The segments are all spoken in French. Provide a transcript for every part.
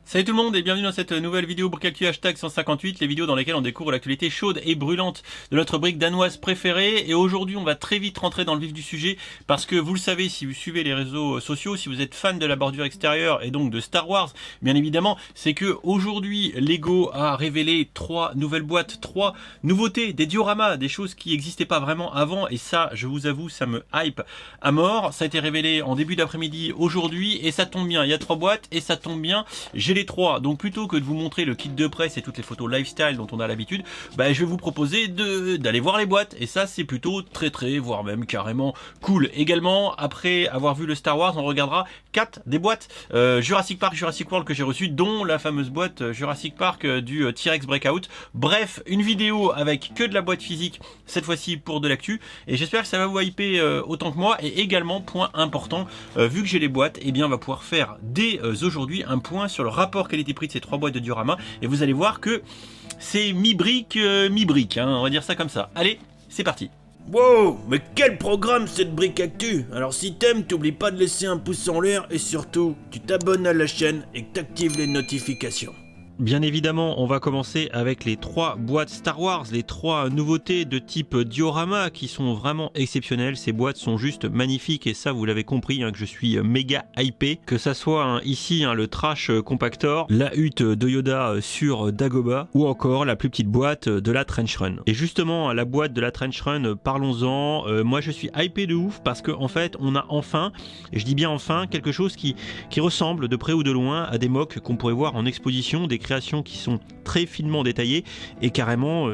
Salut tout le monde et bienvenue dans cette nouvelle vidéo Brickactu hashtag 158, les vidéos dans lesquelles on découvre l'actualité chaude et brûlante de notre brique danoise préférée. Et aujourd'hui on va très vite rentrer dans le vif du sujet parce que vous le savez, si vous suivez les réseaux sociaux, si vous êtes fan de la bordure extérieure et donc de Star Wars, bien évidemment, c'est que aujourd'hui Lego a révélé 3 nouvelles boîtes, 3 nouveautés, des dioramas, des choses qui n'existaient pas vraiment avant, et ça, je vous avoue, ça me hype à mort. Ça a été révélé en début d'après-midi aujourd'hui et ça tombe bien, il y a 3 boîtes et ça tombe bien, j'ai les 3, donc plutôt que de vous montrer le kit de presse et toutes les photos lifestyle dont on a l'habitude, je vais vous proposer d'aller voir les boîtes, et ça c'est plutôt très voire même carrément cool. Également, après avoir vu le Star Wars, on regardera 4 des boîtes Jurassic Park, Jurassic World que j'ai reçues, dont la fameuse boîte Jurassic Park du T-Rex Breakout. Bref, une vidéo avec que de la boîte physique, cette fois-ci pour de l'actu, et j'espère que ça va vous hyper autant que moi. Et également, point important, vu que j'ai les boîtes, et bien on va pouvoir faire dès aujourd'hui un point sur le rapport qualité-prix de ces 3 boîtes de diorama, et vous allez voir que c'est mi-brique, mi-brique, hein, on va dire ça comme ça. Allez, c'est parti. Wow, mais quel programme cette brique actu! Alors si t'aimes, t'oublies pas de laisser un pouce en l'air et surtout, tu t'abonnes à la chaîne et que t'actives les notifications. Bien évidemment, on va commencer avec les 3 boîtes Star Wars, les 3 nouveautés de type diorama qui sont vraiment exceptionnelles. Ces boîtes sont juste magnifiques et ça vous l'avez compris, hein, que je suis méga hypé. Que ça soit ici le Trash Compactor, la hutte de Yoda sur Dagobah ou encore la plus petite boîte de la Trench Run. Et justement, la boîte de la Trench Run, parlons-en. Moi je suis hypé de ouf parce que en fait on a enfin, et je dis bien enfin, quelque chose qui ressemble de près ou de loin à des mocks qu'on pourrait voir en exposition, des créations qui sont très finement détaillées et carrément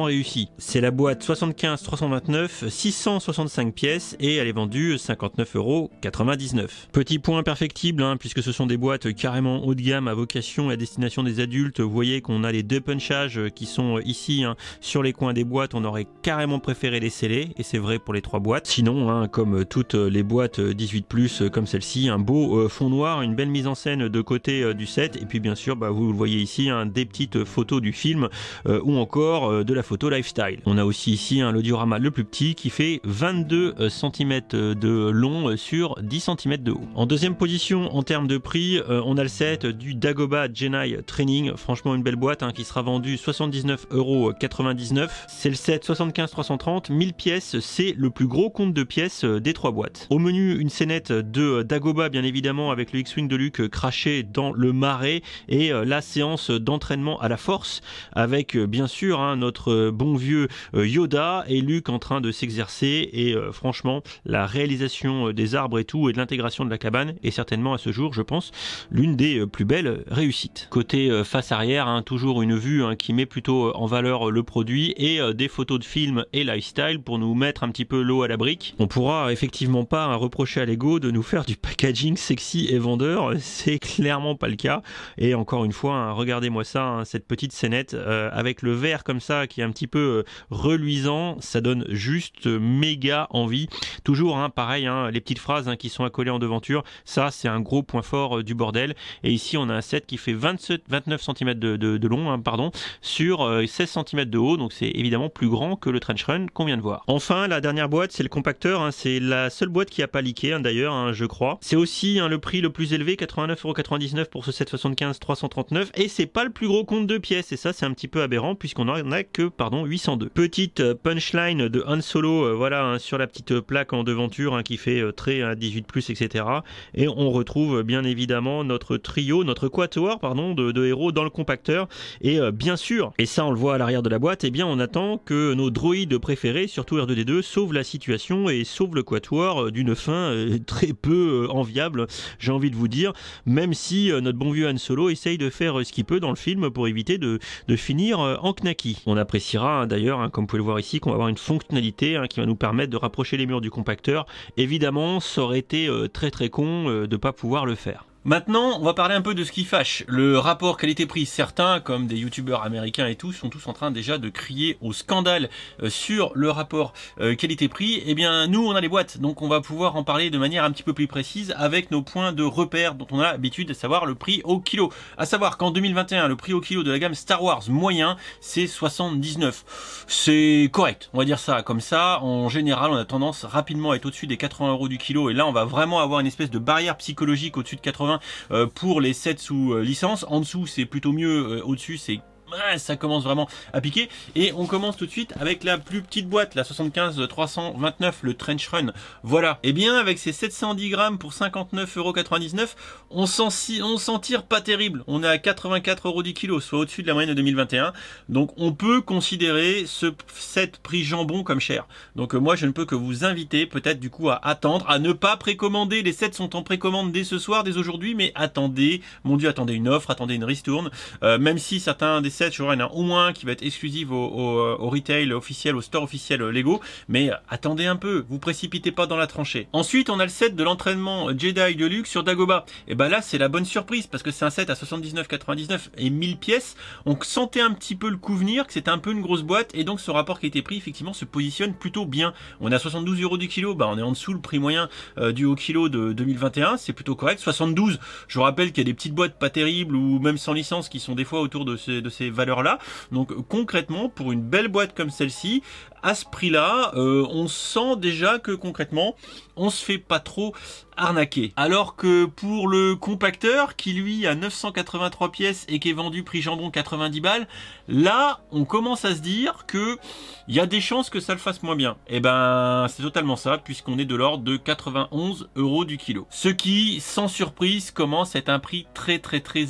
réussies. C'est la boîte 75 329, 665 pièces et elle est vendue 59,99 €. Petit point perfectible, puisque ce sont des boîtes carrément haut de gamme à vocation et à destination des adultes. Vous voyez qu'on a les 2 punchages qui sont ici sur les coins des boîtes. On aurait carrément préféré les sceller et c'est vrai pour les 3 boîtes. Sinon, comme toutes les boîtes 18+, comme celle-ci, un beau fond noir, une belle mise en scène de côté du set, et puis bien sûr vous le voyez ici, des petites photos du film ou encore de la photo lifestyle. On a aussi ici le diorama le plus petit qui fait 22 cm de long sur 10 cm de haut. En deuxième position en termes de prix, on a le set du Dagobah Jedi Training, franchement une belle boîte qui sera vendue 79,99 €. C'est le set 75 330, 1000 pièces, c'est le plus gros compte de pièces des 3 boîtes. Au menu, une scénette de Dagobah bien évidemment avec le X-Wing de Luke craché dans le marais et la séance d'entraînement à la force avec bien sûr notre bon vieux Yoda et Luke en train de s'exercer, et franchement la réalisation des arbres et tout et de l'intégration de la cabane est certainement à ce jour, je pense, l'une des plus belles réussites. Côté face arrière, toujours une vue qui met plutôt en valeur le produit et des photos de films et lifestyle pour nous mettre un petit peu l'eau à la brique. On pourra effectivement pas reprocher à Lego de nous faire du packaging sexy et vendeur, c'est clairement pas le cas. Et encore une fois, regardez-moi ça, cette petite scénette avec le verre comme ça qui est un petit peu reluisant, ça donne juste méga envie. Toujours pareil, les petites phrases qui sont accolées en devanture, ça c'est un gros point fort du bordel. Et ici on a un set qui fait 29 cm de long sur 16 cm de haut, donc c'est évidemment plus grand que le Trench Run qu'on vient de voir. Enfin la dernière boîte, c'est le compacteur, c'est la seule boîte qui a pas leaké d'ailleurs, je crois. C'est aussi le prix le plus élevé, 89,99 € pour ce set 75 339, et c'est pas le plus gros compte de pièces, et ça c'est un petit peu aberrant puisqu'on en a que 802. Petite punchline de Han Solo, voilà, sur la petite plaque en devanture qui fait très 18+, etc. Et on retrouve bien évidemment notre trio, notre quatuor de héros dans le compacteur, et bien sûr, et ça on le voit à l'arrière de la boîte, on attend que nos droïdes préférés, surtout R2D2, sauvent la situation et sauvent le quatuor d'une fin très peu enviable, j'ai envie de vous dire, même si notre bon vieux Han Solo essaye de faire ce qu'il peut dans le film pour éviter de finir en knacky. On appréciera d'ailleurs, comme vous pouvez le voir ici, qu'on va avoir une fonctionnalité qui va nous permettre de rapprocher les murs du compacteur. Évidemment, ça aurait été très con de pas pouvoir le faire. Maintenant, on va parler un peu de ce qui fâche. Le rapport qualité-prix, certains, comme des youtubeurs américains et tout, sont tous en train déjà de crier au scandale sur le rapport qualité-prix. Eh bien, nous, on a les boîtes, donc on va pouvoir en parler de manière un petit peu plus précise avec nos points de repère dont on a l'habitude de savoir le prix au kilo. À savoir qu'en 2021, le prix au kilo de la gamme Star Wars moyen, c'est 79. C'est correct, on va dire ça comme ça. En général, on a tendance rapidement à être au-dessus des 80 € du kilo, et là, on va vraiment avoir une espèce de barrière psychologique au-dessus de 80 hein, pour les sets sous licence. En dessous c'est plutôt mieux, au-dessus c'est... Ouais, ça commence vraiment à piquer. Et on commence tout de suite avec la plus petite boîte, la 75-329, le Trench Run. Voilà. Et bien avec ces 710 grammes pour 59,99 €, on s'en tire pas terrible. On est à 84 € du kilo, soit au-dessus de la moyenne de 2021. Donc on peut considérer ce set prix jambon comme cher. Donc moi je ne peux que vous inviter peut-être du coup à attendre, à ne pas précommander. Les sets sont en précommande dès ce soir, dès aujourd'hui, mais attendez, mon Dieu, attendez une offre, attendez une ristourne. Même si certains des sets, je vois, il y en a au moins qui va être exclusive au retail officiel, au store officiel Lego, mais attendez un peu, vous précipitez pas dans la tranchée. Ensuite, on a le set de l'entraînement Jedi Deluxe sur Dagobah. Et ben là, c'est la bonne surprise, parce que c'est un set à 79,99 et 1000 pièces. On sentait un petit peu le coup venir, que c'était un peu une grosse boîte, et donc ce rapport qualité-prix, effectivement, se positionne plutôt bien. On est à 72 € du kilo, bah on est en dessous le prix moyen du haut kilo de 2021, c'est plutôt correct. 72, je vous rappelle qu'il y a des petites boîtes pas terribles, ou même sans licence, qui sont des fois autour de ces valeurs-là. Donc concrètement, pour une belle boîte comme celle-ci, à ce prix-là, on sent déjà que concrètement, on se fait pas trop arnaquer. Alors que pour le compacteur, qui lui a 983 pièces et qui est vendu prix jambon 90 balles, là, on commence à se dire que il y a des chances que ça le fasse moins bien. Et ben, c'est totalement ça, puisqu'on est de l'ordre de 91 € du kilo. Ce qui, sans surprise, commence à être un prix très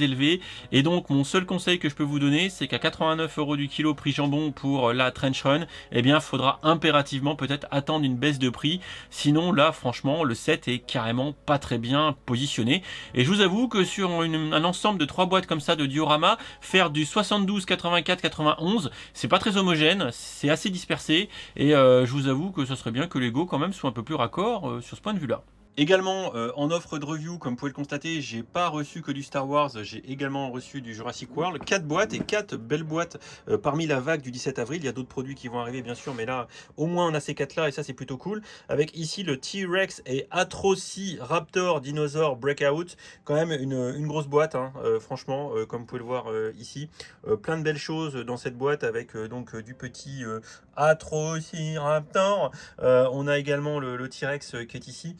élevé. Et donc, mon seul conseil que je peux vous donner, c'est qu'à 89 € du kilo prix jambon pour la Trench Run, eh bien, faudra impérativement peut-être attendre une baisse de prix. Sinon, là, franchement, le set est carrément pas très bien positionné. Et je vous avoue que sur un ensemble de 3 boîtes comme ça de diorama, faire du 72, 84, 91, c'est pas très homogène, c'est assez dispersé. Et je vous avoue que ce serait bien que Lego quand même soit un peu plus raccord sur ce point de vue là. Également en offre de review, comme vous pouvez le constater, j'ai pas reçu que du Star Wars, j'ai également reçu du Jurassic World, 4 boîtes et 4 belles boîtes parmi la vague du 17 avril. Il y a d'autres produits qui vont arriver bien sûr, mais là au moins on a ces 4 là et ça c'est plutôt cool. Avec ici le T-Rex et Atrociraptor Dinosaur Breakout, quand même une grosse boîte, hein, franchement, comme vous pouvez le voir ici. Plein de belles choses dans cette boîte avec donc du petit Atrociraptor. On a également le T-Rex qui est ici.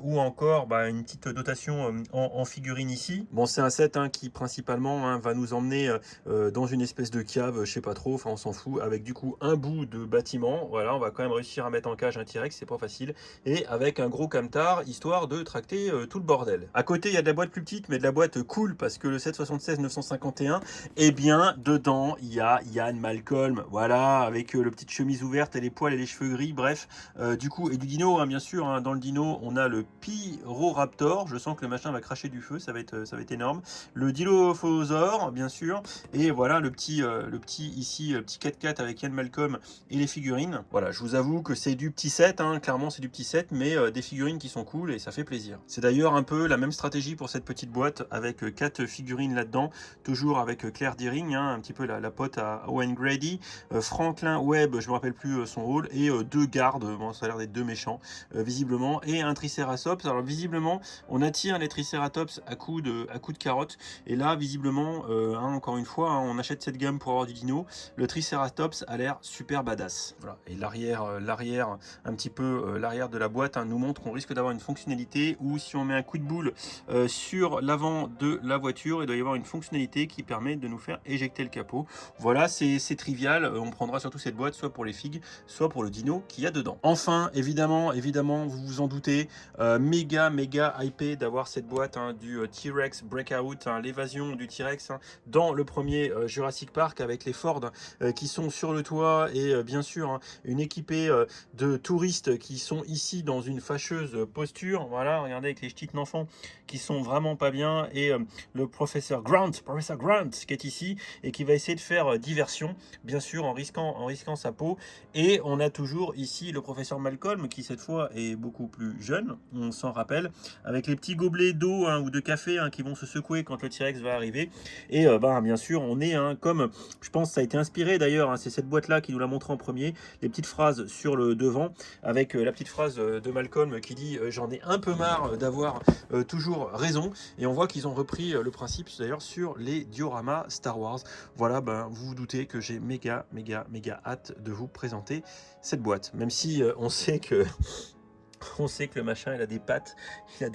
Ou encore une petite dotation en figurine ici. Bon, c'est un set qui principalement va nous emmener dans une espèce de cave, je sais pas trop, enfin on s'en fout, avec du coup un bout de bâtiment. Voilà, on va quand même réussir à mettre en cage un T-Rex, c'est pas facile, et avec un gros camtar histoire de tracter tout le bordel. À côté, il y a de la boîte plus petite, mais de la boîte cool, parce que le 776 951, eh bien dedans il y a Ian Malcolm, voilà, avec le petite chemise ouverte et les poils et les cheveux gris, bref, du coup, et du dino, bien sûr, dans le dino on a le Pyroraptor, je sens que le machin va cracher du feu, ça va être énorme. Le Dilophosaure, bien sûr, et voilà le petit ici, le petit 4x4 avec Ian Malcolm et les figurines. Voilà, je vous avoue que c'est du petit set, clairement c'est du petit set, mais des figurines qui sont cool et ça fait plaisir. C'est d'ailleurs un peu la même stratégie pour cette petite boîte avec 4 figurines là-dedans, toujours avec Claire Dearing, un petit peu la pote à Owen Grady, Franklin Webb, je me rappelle plus son rôle, et 2 gardes, bon ça a l'air d'être 2 méchants, visiblement, et un Triceratops. Alors visiblement on attire les Triceratops à coup de carotte, et là visiblement encore une fois on achète cette gamme pour avoir du dino. Le Triceratops a l'air super badass. Voilà. Et l'arrière un petit peu l'arrière de la boîte nous montre qu'on risque d'avoir une fonctionnalité où si on met un coup de boule sur l'avant de la voiture, il doit y avoir une fonctionnalité qui permet de nous faire éjecter le capot. Voilà, c'est trivial, on prendra surtout cette boîte soit pour les figues, soit pour le dino qu'il y a dedans. Enfin, évidemment, vous vous en doutez, méga hypé d'avoir cette boîte du T-Rex Breakout, l'évasion du T-Rex dans le premier Jurassic Park, avec les Ford qui sont sur le toit, et bien sûr une équipée de touristes qui sont ici dans une fâcheuse posture. Voilà, regardez, avec les petites enfants qui sont vraiment pas bien, et le professeur Grant qui est ici et qui va essayer de faire diversion, bien sûr en risquant sa peau. Et on a toujours ici le professeur Malcolm qui cette fois est beaucoup plus jeune, on s'en rappelle, avec les petits gobelets d'eau ou de café qui vont se secouer quand le T-Rex va arriver. Et bien sûr on est comme, je pense ça a été inspiré d'ailleurs, c'est cette boîte là qui nous l'a montré en premier, les petites phrases sur le devant, avec la petite phrase de Malcolm qui dit j'en ai un peu marre d'avoir toujours raison. Et on voit qu'ils ont repris le principe d'ailleurs sur les dioramas Star Wars. Voilà, vous vous doutez que j'ai méga hâte de vous présenter cette boîte, même si on sait que le machin il a des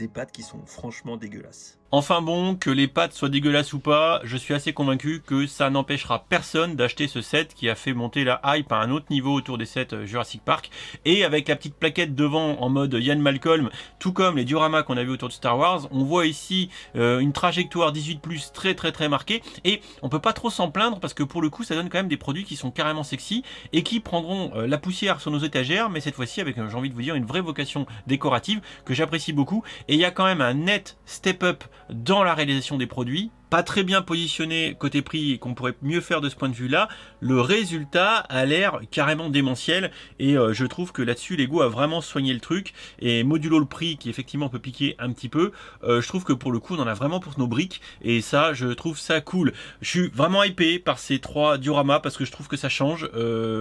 pattes qui sont franchement dégueulasses. Enfin bon, que les pattes soient dégueulasses ou pas, je suis assez convaincu que ça n'empêchera personne d'acheter ce set qui a fait monter la hype à un autre niveau autour des sets Jurassic Park. Et avec la petite plaquette devant en mode Ian Malcolm, tout comme les dioramas qu'on a vu autour de Star Wars, on voit ici une trajectoire 18+, très marquée. Et on peut pas trop s'en plaindre parce que pour le coup, ça donne quand même des produits qui sont carrément sexy et qui prendront la poussière sur nos étagères, mais cette fois-ci avec, j'ai envie de vous dire, une vraie vocation décorative que j'apprécie beaucoup. Et il y a quand même un net step-up dans la réalisation des produits, pas très bien positionné côté prix et qu'on pourrait mieux faire de ce point de vue là. Le résultat a l'air carrément démentiel et je trouve que là-dessus Lego a vraiment soigné le truc, et modulo le prix qui effectivement peut piquer un petit peu, je trouve que pour le coup on en a vraiment pour nos briques et ça je trouve ça cool. Je suis vraiment hypé par ces 3 dioramas parce que je trouve que ça change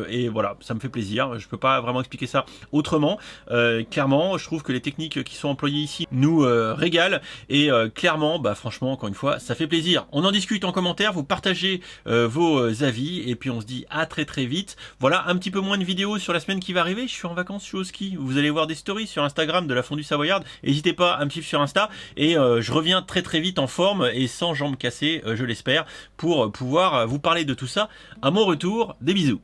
et voilà, ça me fait plaisir, je peux pas vraiment expliquer ça autrement. Clairement je trouve que les techniques qui sont employées ici nous régalent et clairement bah franchement encore une fois ça fait plaisir. On en discute en commentaire, vous partagez vos avis et puis on se dit à très vite. Voilà, un petit peu moins de vidéos sur la semaine qui va arriver, je suis en vacances, je suis au ski, vous allez voir des stories sur Instagram de la fondue savoyarde, n'hésitez pas à me suivre sur Insta et je reviens très vite en forme et sans jambes cassées, je l'espère, pour pouvoir vous parler de tout ça à mon retour. Des bisous.